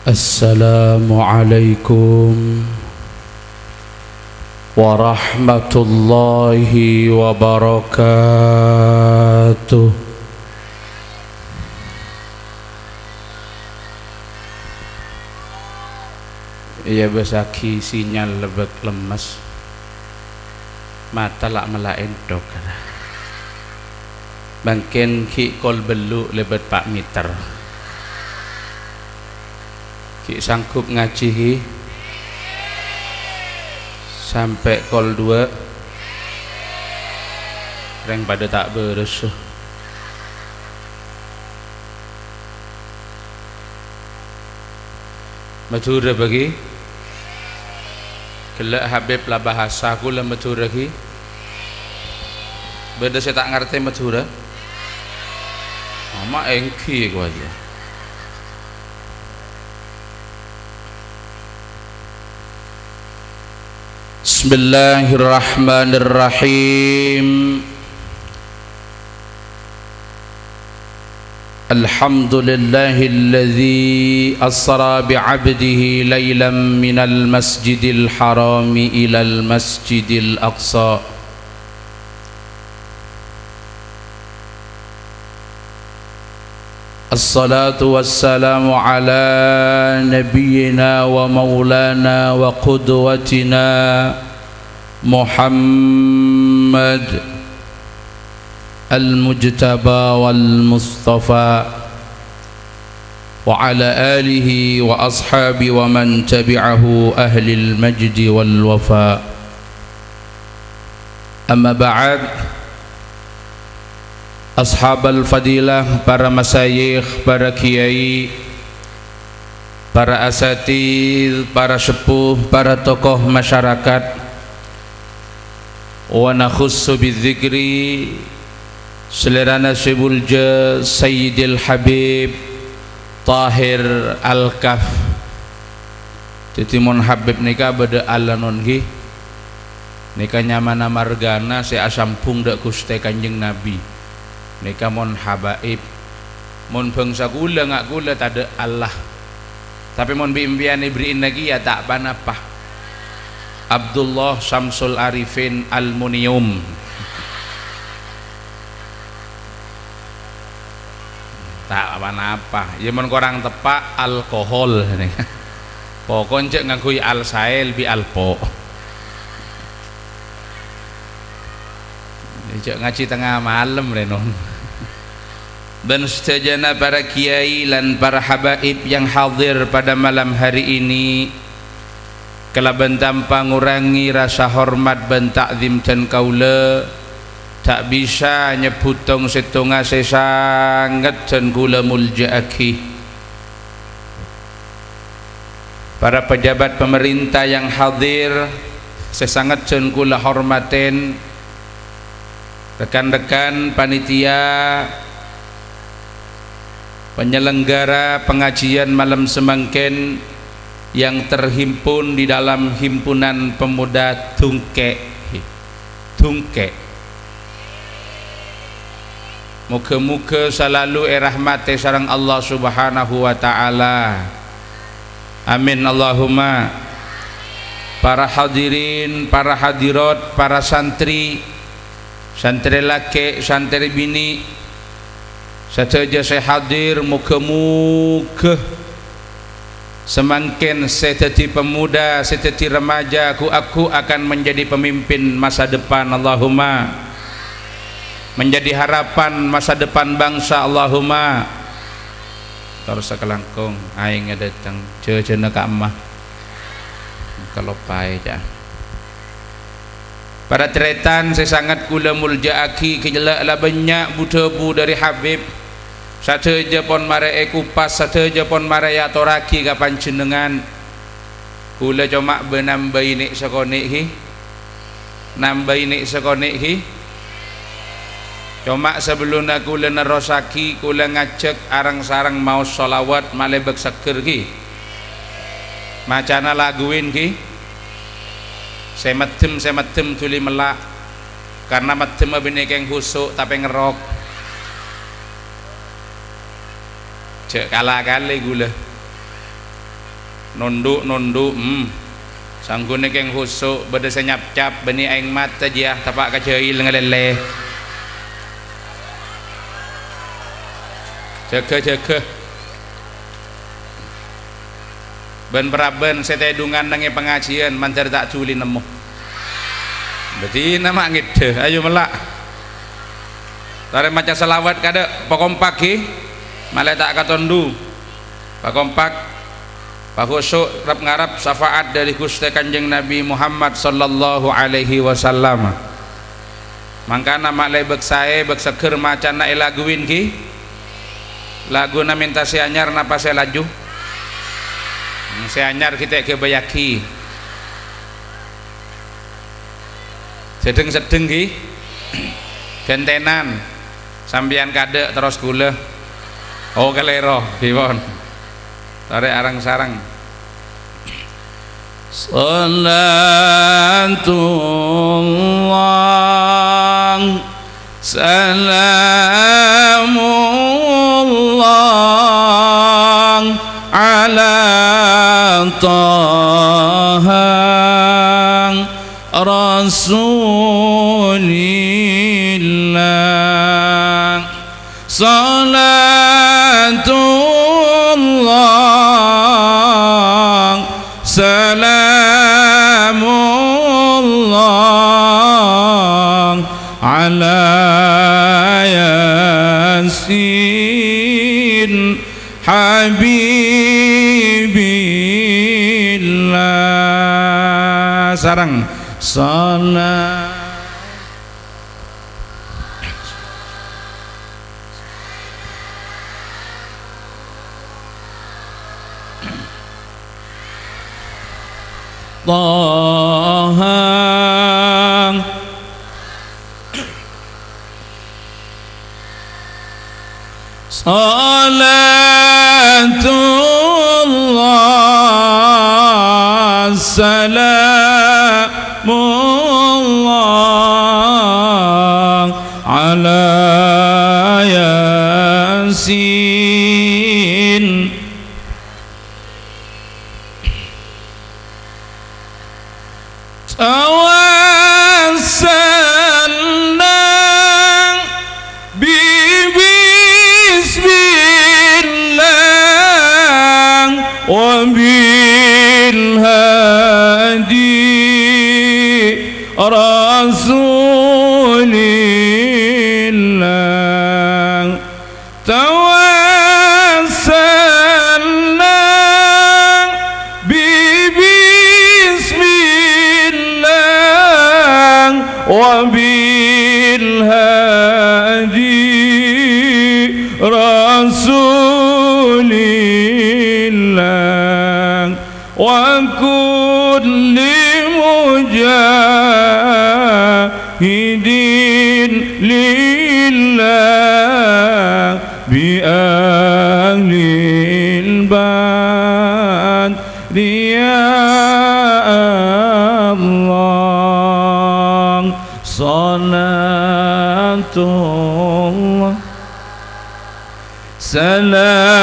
Assalamualaikum warahmatullahi wabarakatuh. Iya besaki sinyal lebek lemes, mata lak melain dok. Bangken ki kol beluk lebet pak meter. Ki sanggup ngaji sampai kol 2 reng pada tak beres. Matura bagi kelak Habib lah bahasa aku lah matura ki beda saya tak ngerti matura mak engki aku aja. Bismillahirrahmanirrahim. Alhamdulillahilladzi asra bi'abdihi laylan minal masjidil harami ilal masjidil aqsa. Assalatu wassalamu ala nabiyyina wa maulana wa qudwatina Muhammad al-mujtaba wal-mustafa wa ala alihi wa ashabi wa man tabi'ahu ahli al-majdi wal-wafa. Amma ba'd, ashab al-fadilah, para masyayikh, para kiai, para asatidz, para sepuh, para tokoh masyarakat, wa nakhussu bidzikri selerana Syibulja Sayyidil Habib Tahir Al-Kaf. Jadi mon Habib nika beda alanon ki nika nyamana margana se asampung dak Gusti Kanjeng Nabi. Nika mon habaib mon bangsa kula ngak kula tada Allah. Tapi mon biimpian ibriin lagi ya tak panapa. Abdullah Syamsul Arifin Almunium. Tak apa-apa. Ya mon korang tepak alkohol nih. Pokon cek ngakui alsail bi alpo. Cek ngaji tengah malam renon. Dan setajana para kiai dan para habaib yang hadir pada malam hari ini, kelaban tanpa ngurangi rasa hormat dan takzim dan kaula, tak bisa nyebutong setunga sesangat dan kula muljaaki. Para pejabat pemerintah yang hadir, sesangat dan kula hormaten. Rekan-rekan panitia penyelenggara pengajian malam semangken yang terhimpun di dalam himpunan pemuda Tungke. Muka-muka selalu rahmati sareng Allah Subhanahu wa taala. Amin Allahumma. Para hadirin, para hadirat, para santri, santri laki, santri bini, saja saya hadir muka-muka semakin saya jadi pemuda, saya jadi remaja, aku akan menjadi pemimpin masa depan. Allahumma. Menjadi harapan masa depan bangsa. Allahumma. Terus sekelangkung aing datang cecena ka emak kalau pai ja. Para tretan saya sangat kula muljaaki kejelak lah banyak budebu dari Habib. Sateja pon mare kupas, sateja pon mare atoraki ka panjenengan. Kula cuma benambah ini sekonik hi. Nambah ini sekonik hi. Cuma sebelum kula nerosaki kula ngajak arang-sarang mau sholawat malebek seger ki. Macana laguin ki. Saya medem tuli melak karena medem abinekeng husuk tapi ngerok cek kala kali gula nunduk sanggune keng husuk beda senyap-cap beni aing mata jiah tapak kaceil ngalele jaga ben peraben setedungan nange pengajian mancar tak culi nemu berarti nama ngide ayo melak tarik macam selawat kada pakompak ki malah tak katondu pakompak pakhusyuk rap ngarap syafaat dari Gusti Kanjeng Nabi Muhammad sallallahu alaihi wasallam mangkana maklai beksae bekseker macan na laguin ki lagu na minta si anyar napa saya laju si anyar kita ke bayaki sedeng ki gentenan sambian kade terus gula oh kelero dipun tarik arang sarang salatullah salamullah ala taha rasulillah salatullah salamullah ala yasin habibillah sarang salat Taha salatullah salamullah ala yasin tawassalna bismillah wa bil hadi rasulillah tawassalna wa bil hadi rasulillah wa kulli mujahidin lillah bi ahlil badri ya Allah salatullah salam